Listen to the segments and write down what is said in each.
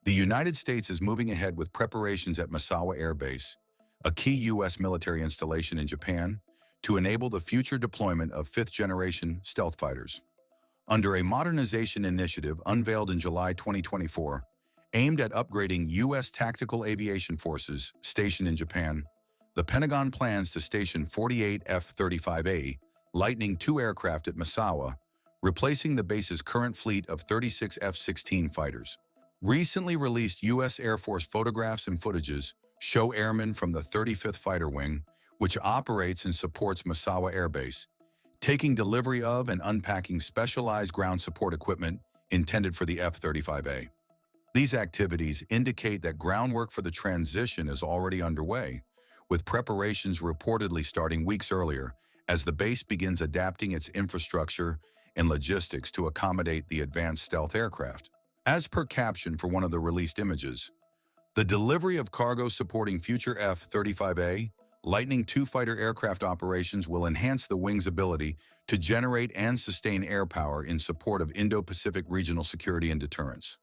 The United States is moving ahead with preparations at Misawa Air Base, a key U.S. military installation in Japan, to enable the future deployment of fifth-generation stealth fighters. Under a modernization initiative unveiled in July 2024, aimed at upgrading U.S. tactical aviation forces stationed in Japan, the Pentagon plans to station 48 F-35A Lightning II aircraft at Misawa, replacing the base's current fleet of 36 F-16 fighters. Recently released U.S. Air Force photographs and footages show airmen from the 35th Fighter Wing, which operates and supports Misawa Air Base, taking delivery of and unpacking specialized ground support equipment intended for the F-35A. These activities indicate that groundwork for the transition is already underway, with preparations reportedly starting weeks earlier as the base begins adapting its infrastructure and logistics to accommodate the advanced stealth aircraft. As per caption for one of the released images, the delivery of cargo supporting future F-35A Lightning II fighter aircraft operations will enhance the wing's ability to generate and sustain air power in support of Indo-Pacific regional security and deterrence.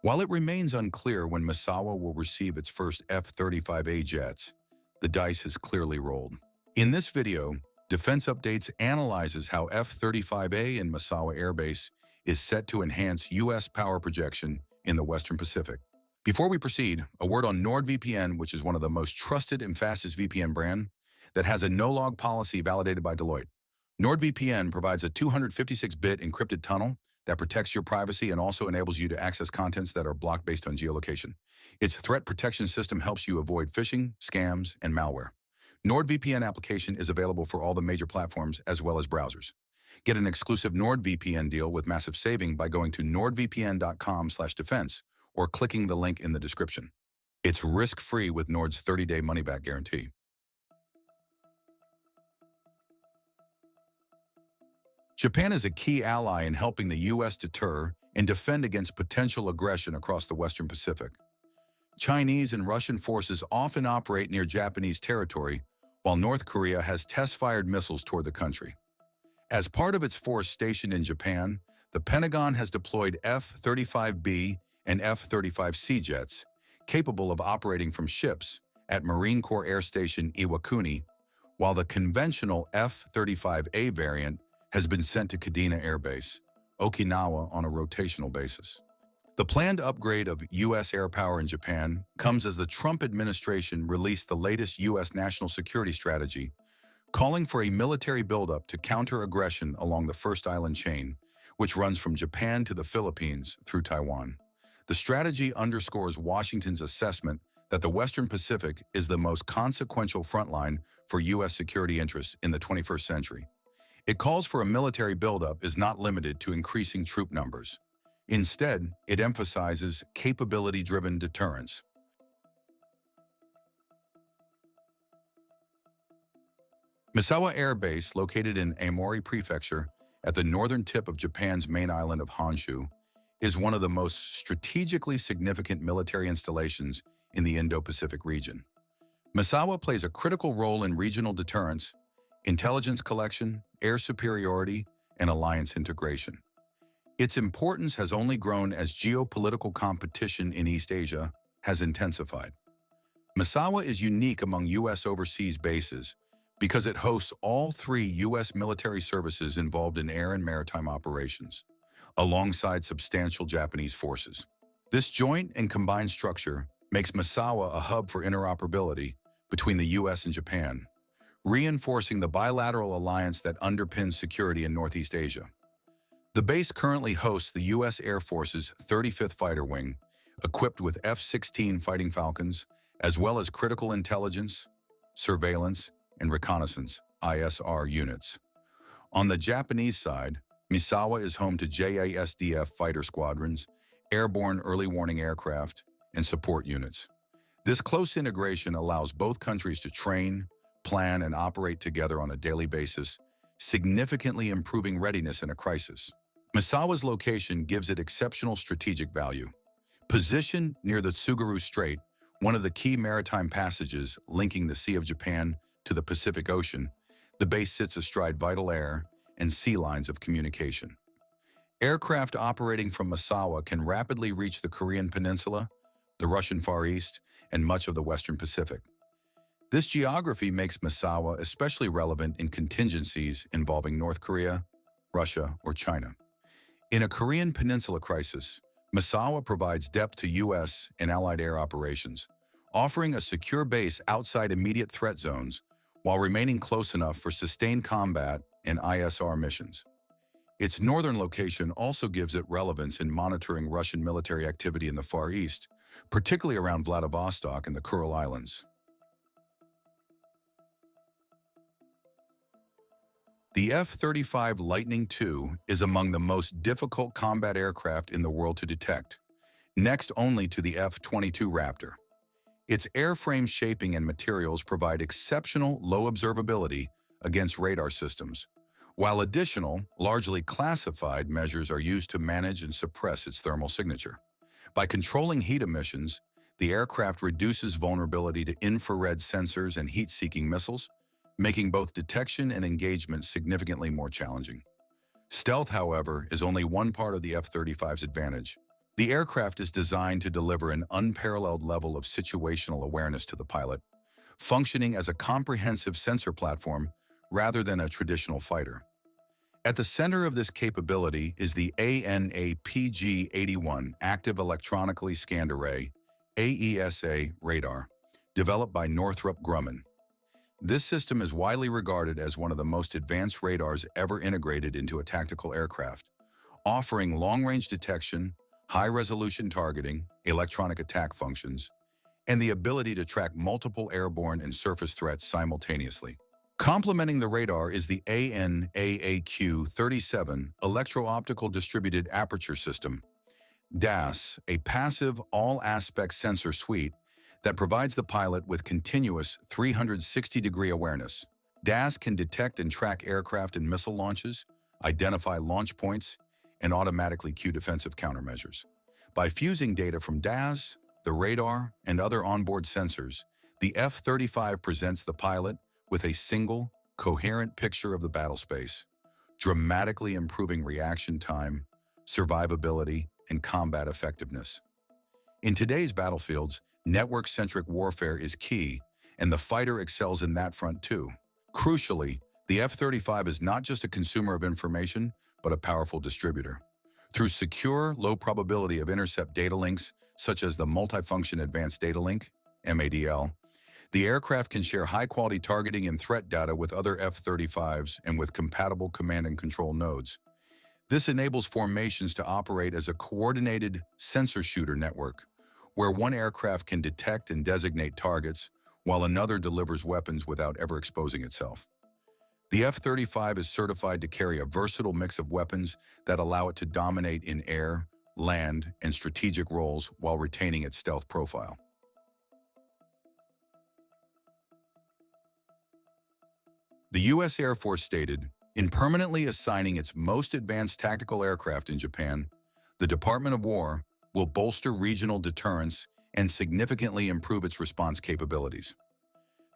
While it remains unclear when Misawa will receive its first F-35A jets, the dice has clearly rolled. In this video, Defense Updates analyzes how F-35A in Misawa Air Base is set to enhance U.S. power projection in the Western Pacific. Before we proceed, a word on NordVPN, which is one of the most trusted and fastest VPN brand that has a no-log policy validated by Deloitte. NordVPN provides a 256-bit encrypted tunnel that protects your privacy and also enables you to access contents that are blocked based on geolocation. Its threat protection system helps you avoid phishing, scams, and malware. NordVPN application is available for all the major platforms as well as browsers. Get an exclusive NordVPN deal with massive saving by going to nordvpn.com/defense or clicking the link in the description. It's risk-free with Nord's 30-day money-back guarantee. Japan is a key ally in helping the U.S. deter and defend against potential aggression across the Western Pacific. Chinese and Russian forces often operate near Japanese territory, while North Korea has test-fired missiles toward the country. As part of its force stationed in Japan, the Pentagon has deployed F-35B and F-35C jets, capable of operating from ships, at Marine Corps Air Station Iwakuni, while the conventional F-35A variant has been sent to Kadena Air Base, Okinawa, on a rotational basis. The planned upgrade of U.S. air power in Japan comes as the Trump administration released the latest U.S. national security strategy, calling for a military buildup to counter aggression along the First Island chain, which runs from Japan to the Philippines through Taiwan. The strategy underscores Washington's assessment that the Western Pacific is the most consequential frontline for U.S. security interests in the 21st century. It calls for a military buildup is not limited to increasing troop numbers. Instead, it emphasizes capability-driven deterrence. Misawa Air Base, located in Aomori Prefecture at the northern tip of Japan's main island of Honshu, is one of the most strategically significant military installations in the Indo-Pacific region. Misawa plays a critical role in regional deterrence, intelligence collection, air superiority, and alliance integration. Its importance has only grown as geopolitical competition in East Asia has intensified. Misawa is unique among U.S. overseas bases because it hosts all three U.S. military services involved in air and maritime operations, alongside substantial Japanese forces. This joint and combined structure makes Misawa a hub for interoperability between the U.S. and Japan, reinforcing the bilateral alliance that underpins security in Northeast Asia. The base currently hosts the U.S. Air Force's 35th Fighter Wing, equipped with F-16 Fighting Falcons, as well as critical intelligence, surveillance, and reconnaissance (ISR) units. On the Japanese side, Misawa is home to JASDF fighter squadrons, airborne early warning aircraft, and support units. This close integration allows both countries to train, plan, and operate together on a daily basis, significantly improving readiness in a crisis. Misawa's location gives it exceptional strategic value. Positioned near the Tsugaru Strait, one of the key maritime passages linking the Sea of Japan to the Pacific Ocean, the base sits astride vital air and sea lines of communication. Aircraft operating from Misawa can rapidly reach the Korean Peninsula, the Russian Far East, and much of the Western Pacific. This geography makes Misawa especially relevant in contingencies involving North Korea, Russia, or China. In a Korean Peninsula crisis, Misawa provides depth to U.S. and allied air operations, offering a secure base outside immediate threat zones while remaining close enough for sustained combat and ISR missions. Its northern location also gives it relevance in monitoring Russian military activity in the Far East, particularly around Vladivostok and the Kuril Islands. The F-35 Lightning II is among the most difficult combat aircraft in the world to detect, next only to the F-22 Raptor. Its airframe shaping and materials provide exceptional low observability against radar systems, while additional, largely classified measures are used to manage and suppress its thermal signature. By controlling heat emissions, the aircraft reduces vulnerability to infrared sensors and heat-seeking missiles, making both detection and engagement significantly more challenging. Stealth, however, is only one part of the F-35's advantage. The aircraft is designed to deliver an unparalleled level of situational awareness to the pilot, functioning as a comprehensive sensor platform rather than a traditional fighter. At the center of this capability is the ANAPG-81 Active Electronically Scanned Array, AESA radar, developed by Northrop Grumman. This system is widely regarded as one of the most advanced radars ever integrated into a tactical aircraft, offering long-range detection, high-resolution targeting, electronic attack functions, and the ability to track multiple airborne and surface threats simultaneously. Complementing the radar is the ANAAQ-37 Electro-Optical Distributed Aperture System, DAS, a passive all-aspect sensor suite that provides the pilot with continuous 360-degree awareness. DAS can detect and track aircraft and missile launches, identify launch points, and automatically cue defensive countermeasures. By fusing data from DAS, the radar, and other onboard sensors, the F-35 presents the pilot with a single, coherent picture of the battlespace, dramatically improving reaction time, survivability, and combat effectiveness. In today's battlefields, network-centric warfare is key, and the fighter excels in that front too. Crucially, the F-35 is not just a consumer of information, but a powerful distributor. Through secure, low probability of intercept data links, such as the Multifunction Advanced Data Link, MADL, the aircraft can share high-quality targeting and threat data with other F-35s and with compatible command and control nodes. This enables formations to operate as a coordinated sensor shooter network, where one aircraft can detect and designate targets, while another delivers weapons without ever exposing itself. The F-35 is certified to carry a versatile mix of weapons that allow it to dominate in air, land, and strategic roles while retaining its stealth profile. The U.S. Air Force stated, in permanently assigning its most advanced tactical aircraft in Japan, the Department of War will bolster regional deterrence and significantly improve its response capabilities.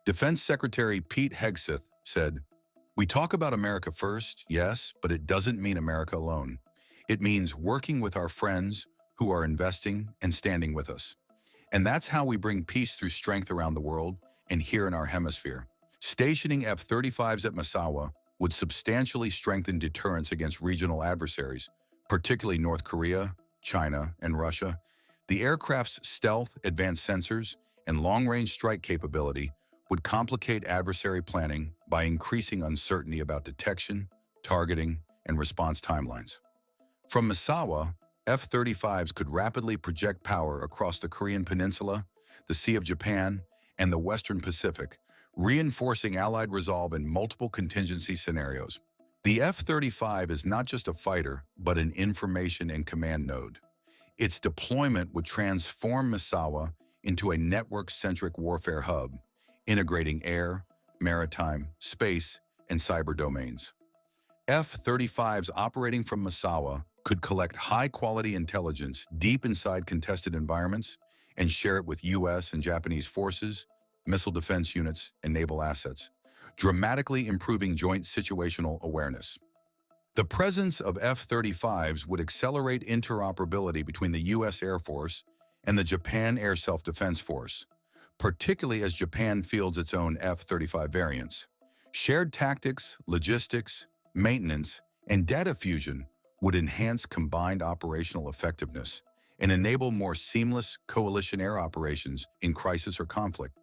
Defense Secretary Pete Hegseth said, "We talk about America first, yes, but it doesn't mean America alone. It means working with our friends who are investing and standing with us. And that's how we bring peace through strength around the world and here in our hemisphere." Stationing F-35s at Misawa would substantially strengthen deterrence against regional adversaries, particularly North Korea, China, and Russia. The aircraft's stealth, advanced sensors, and long-range strike capability would complicate adversary planning by increasing uncertainty about detection, targeting, and response timelines. From Misawa, F-35s could rapidly project power across the Korean Peninsula, the Sea of Japan, and the Western Pacific, reinforcing Allied resolve in multiple contingency scenarios. The F-35 is not just a fighter, but an information and command node. Its deployment would transform Misawa into a network-centric warfare hub, integrating air, maritime, space, and cyber domains. F-35s operating from Misawa could collect high-quality intelligence deep inside contested environments and share it with U.S. and Japanese forces, missile defense units, and naval assets, dramatically improving joint situational awareness. The presence of F-35s would accelerate interoperability between the U.S. Air Force and the Japan Air Self-Defense Force, particularly as Japan fields its own F-35 variants. Shared tactics, logistics, maintenance, and data fusion would enhance combined operational effectiveness and enable more seamless coalition air operations in crisis or conflict.